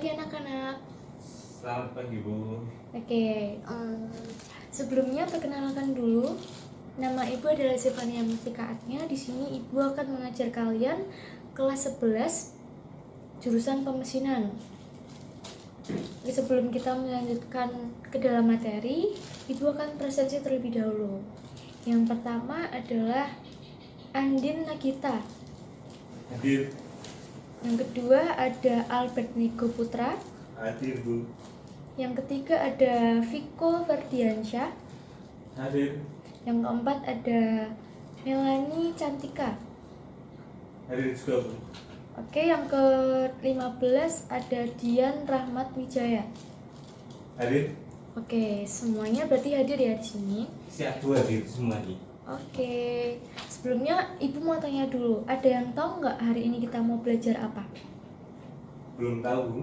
pagi anak-anak. Selamat pagi, Bu. Oke, sebelumnya perkenalkan dulu. Nama Ibu adalah Zefania Mustika Atnya. Di sini Ibu akan mengajar kalian kelas 11 jurusan pemesinan. Jadi sebelum kita melanjutkan ke dalam materi, Ibu akan presentasi terlebih dahulu. Yang pertama adalah Andin Nagita. Hadir. Yang kedua ada Albert Nigo Putra. Hadir, Bu. Yang ketiga ada Viko Ferdiansyah. Hadir. Yang keempat ada Melanie Cantika. Hadir juga, Bu. Oke, yang ke-15 ada Dian Rahmat Wijaya. Hadir. Oke, semuanya berarti hadir ya di sini. Siap, Bu, hadir semua nih. Oke, sebelumnya Ibu mau tanya dulu, ada yang tahu nggak hari ini kita mau belajar apa? Belum tahu, Bu.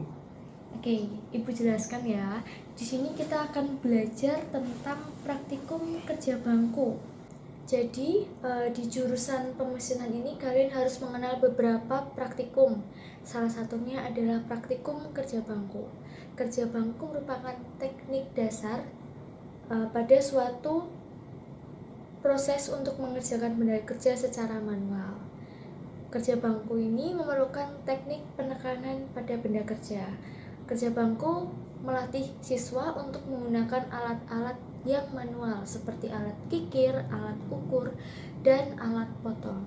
Oke, Ibu jelaskan ya. Di sini kita akan belajar tentang praktikum kerja bangku. Jadi, di jurusan pemesinan ini kalian harus mengenal beberapa praktikum. Salah satunya adalah praktikum kerja bangku. Kerja bangku merupakan teknik dasar pada suatu proses untuk mengerjakan benda kerja secara manual. Kerja bangku ini memerlukan teknik penekanan pada benda kerja. Kerja bangku melatih siswa untuk menggunakan alat-alat yang manual seperti alat kikir, alat ukur, dan alat potong.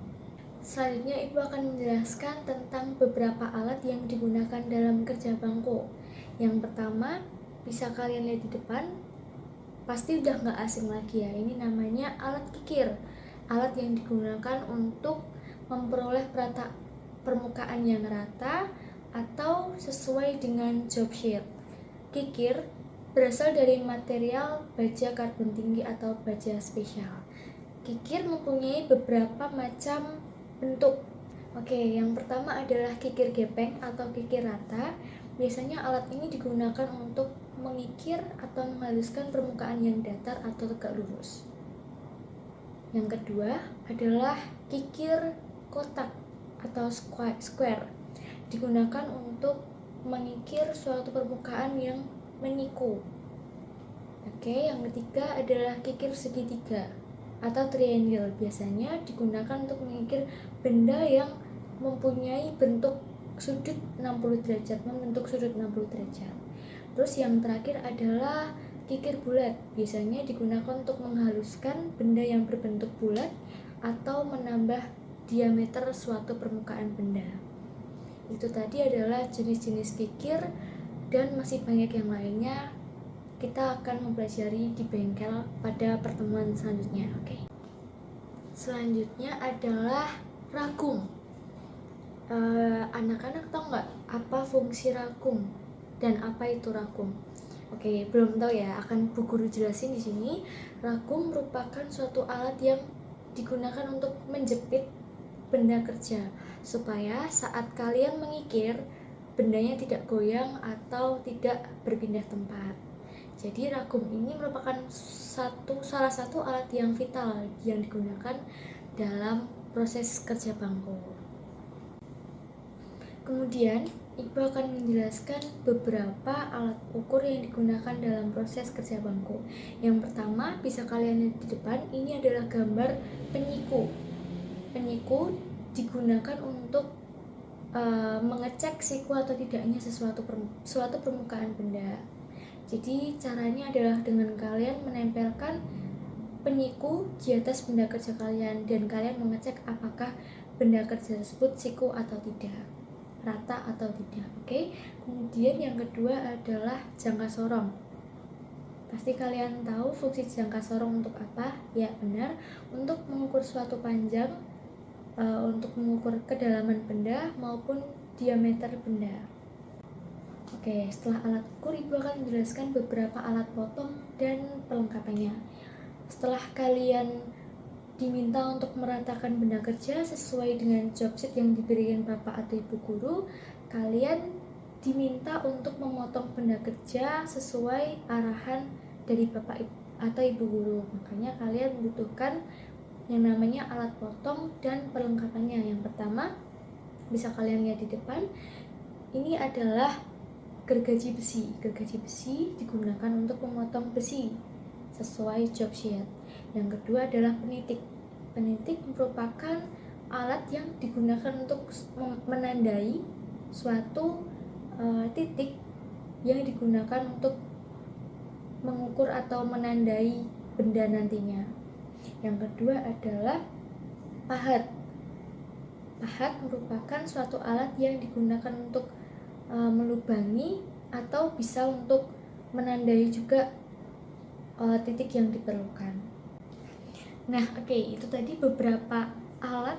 Selanjutnya Ibu akan menjelaskan tentang beberapa alat yang digunakan dalam kerja bangku. Yang pertama, bisa kalian lihat di depan, pasti udah nggak asing lagi ya, ini namanya alat kikir. Alat yang digunakan untuk memperoleh permukaan yang rata atau sesuai dengan job sheet. Kikir berasal dari material baja karbon tinggi atau baja spesial. Kikir mempunyai beberapa macam bentuk. Oke, yang pertama adalah kikir gepeng atau kikir rata. Biasanya alat ini digunakan untuk mengikir atau menghaluskan permukaan yang datar atau tegak lurus. Yang kedua adalah kikir kotak atau square. Digunakan untuk mengikir suatu permukaan yang menyiku. Oke, yang ketiga adalah kikir segitiga atau triangle. Biasanya digunakan untuk mengikir benda yang mempunyai bentuk sudut 60 derajat, membentuk sudut 60 derajat. Terus yang terakhir adalah kikir bulat. Biasanya digunakan untuk menghaluskan benda yang berbentuk bulat atau menambah diameter suatu permukaan benda. Itu tadi adalah jenis-jenis kikir dan masih banyak yang lainnya. Kita akan mempelajari di bengkel pada pertemuan selanjutnya. Oke. Selanjutnya adalah ragum. Anak-anak tahu nggak apa fungsi ragum dan apa itu ragum? Oke, belum tahu ya, akan Bu Guru jelasin di sini. Ragum merupakan suatu alat yang digunakan untuk menjepit benda kerja supaya saat kalian mengikir bendanya tidak goyang atau tidak berpindah tempat. Jadi ragum ini merupakan salah satu alat yang vital yang digunakan dalam proses kerja bangku. Kemudian Ibu akan menjelaskan beberapa alat ukur yang digunakan dalam proses kerja bangku. Yang pertama, bisa kalian lihat di depan, ini adalah gambar penyiku. Penyiku digunakan untuk mengecek siku atau tidaknya suatu permukaan benda. Jadi caranya adalah dengan kalian menempelkan penyiku di atas benda kerja kalian dan kalian mengecek apakah benda kerja tersebut siku atau tidak, rata atau tidak. Oke. Kemudian yang kedua adalah jangka sorong. Pasti kalian tahu fungsi jangka sorong untuk apa? Ya benar, untuk mengukur suatu panjang, untuk mengukur kedalaman benda maupun diameter benda. Oke, setelah alat ukur, Ibu akan menjelaskan beberapa alat potong dan perlengkapannya. Setelah kalian diminta untuk meratakan benda kerja sesuai dengan job sheet yang diberikan Bapak atau Ibu Guru, kalian diminta untuk memotong benda kerja sesuai arahan dari Bapak atau Ibu Guru. Makanya kalian membutuhkan yang namanya alat potong dan perlengkapannya. Yang pertama, bisa kalian lihat di depan, ini adalah gergaji besi. Gergaji besi digunakan untuk memotong besi sesuai job sheet. Yang kedua adalah penitik. Penitik merupakan alat yang digunakan untuk menandai suatu titik yang digunakan untuk mengukur atau menandai benda nantinya. Yang kedua adalah pahat. Pahat merupakan suatu alat yang digunakan untuk melubangi atau bisa untuk menandai juga titik yang diperlukan. Nah, oke, itu tadi beberapa alat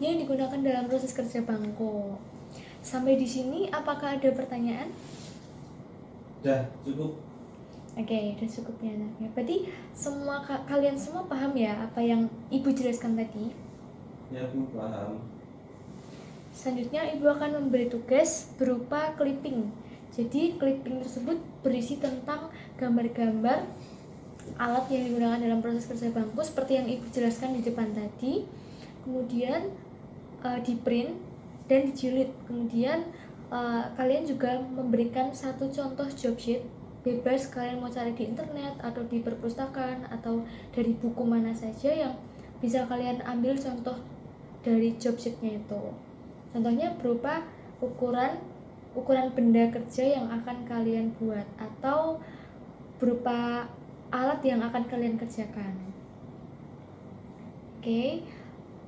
yang digunakan dalam proses kerja bangko. Sampai di sini apakah ada pertanyaan? Udah cukup. Oke, udah cukup ya anaknya. Berarti kalian semua paham ya apa yang Ibu jelaskan tadi? Ya, aku paham. Selanjutnya Ibu akan memberi tugas berupa clipping. Jadi clipping tersebut berisi tentang gambar-gambar alat yang digunakan dalam proses kerja bangku seperti yang Ibu jelaskan di depan tadi. Kemudian di print dan dijilid. Kemudian kalian juga memberikan satu contoh job sheet. Bebas kalian mau cari di internet atau di perpustakaan atau dari buku mana saja yang bisa kalian ambil contoh dari job sheetnya itu. Contohnya berupa ukuran benda kerja yang akan kalian buat atau berupa alat yang akan kalian kerjakan. Oke,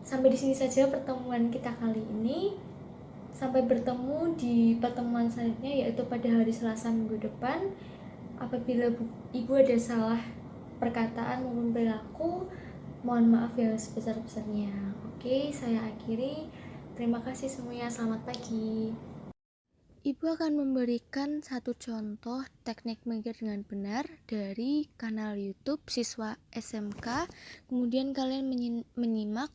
sampai di sini saja pertemuan kita kali ini. Sampai bertemu di pertemuan selanjutnya, yaitu pada hari Selasa minggu depan. Apabila Ibu ada salah perkataan maupun perilaku, mohon maaf yang sebesar-besarnya. Oke, saya akhiri. Terima kasih semuanya, selamat pagi. Ibu akan memberikan satu contoh teknik mengikir dengan benar dari kanal YouTube siswa SMK. Kemudian kalian menyimak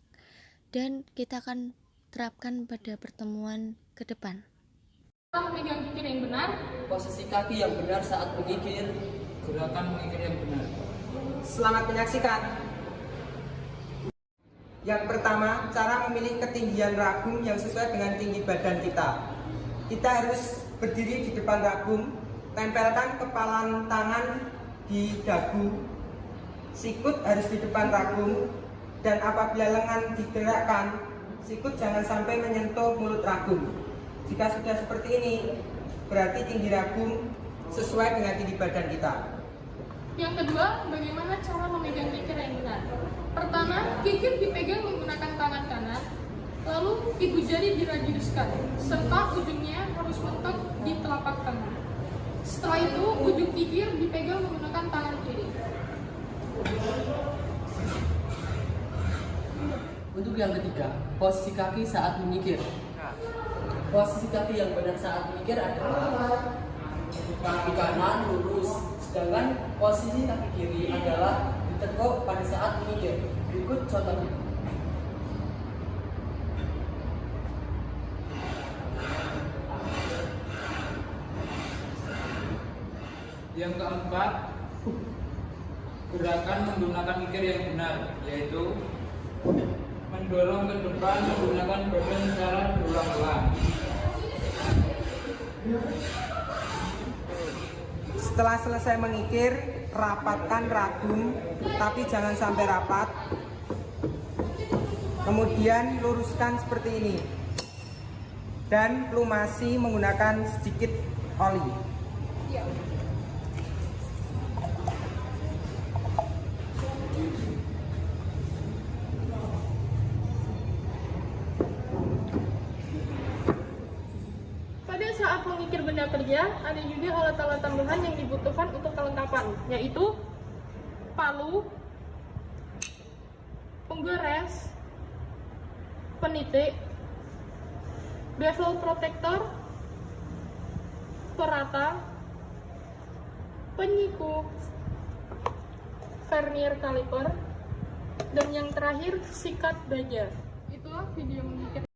dan kita akan terapkan pada pertemuan ke depan. Memegang kikir yang benar, posisi kaki yang benar saat mengikir, gerakan mengikir yang benar. Selamat menyaksikan. Yang pertama, cara memilih ketinggian ragum yang sesuai dengan tinggi badan kita. Kita harus berdiri di depan ragum, tempelkan kepalan tangan di dagu, sikut harus di depan ragum, dan apabila lengan digerakkan, sikut jangan sampai menyentuh mulut ragum. Jika sudah seperti ini, berarti tinggi ragum sesuai dengan tinggi badan kita. Yang kedua, bagaimana cara memegang kikir yang benar? Pertama, kikir dipegang menggunakan tangan kanan, lalu ibu jari dirajuskan, serta ujungnya harus mentok di telapak tangan. Setelah itu, ujung kikir dipegang menggunakan tangan kiri. Untuk yang ketiga, posisi kaki saat mengikir. Posisi kaki yang benar saat mengikir adalah kaki kanan lurus, sedangkan posisi kaki kiri adalah ditekuk pada saat mengikir. Berikut contohnya. Yang keempat, gerakan menggunakan kikir yang benar, yaitu mendorong ke depan menggunakan badan secara berulang-ulang. Setelah selesai mengikir, rapatkan ragum, tapi jangan sampai rapat. Kemudian luruskan seperti ini. Dan lumasi menggunakan sedikit oli. Saat mengikir benda kerja, ada juga alat-alat tambahan yang dibutuhkan untuk kelengkapan, yaitu palu, penggores, penitik, bevel protector, perata, penyiku, vernier kaliper, dan yang terakhir sikat baja. Itulah video mengikir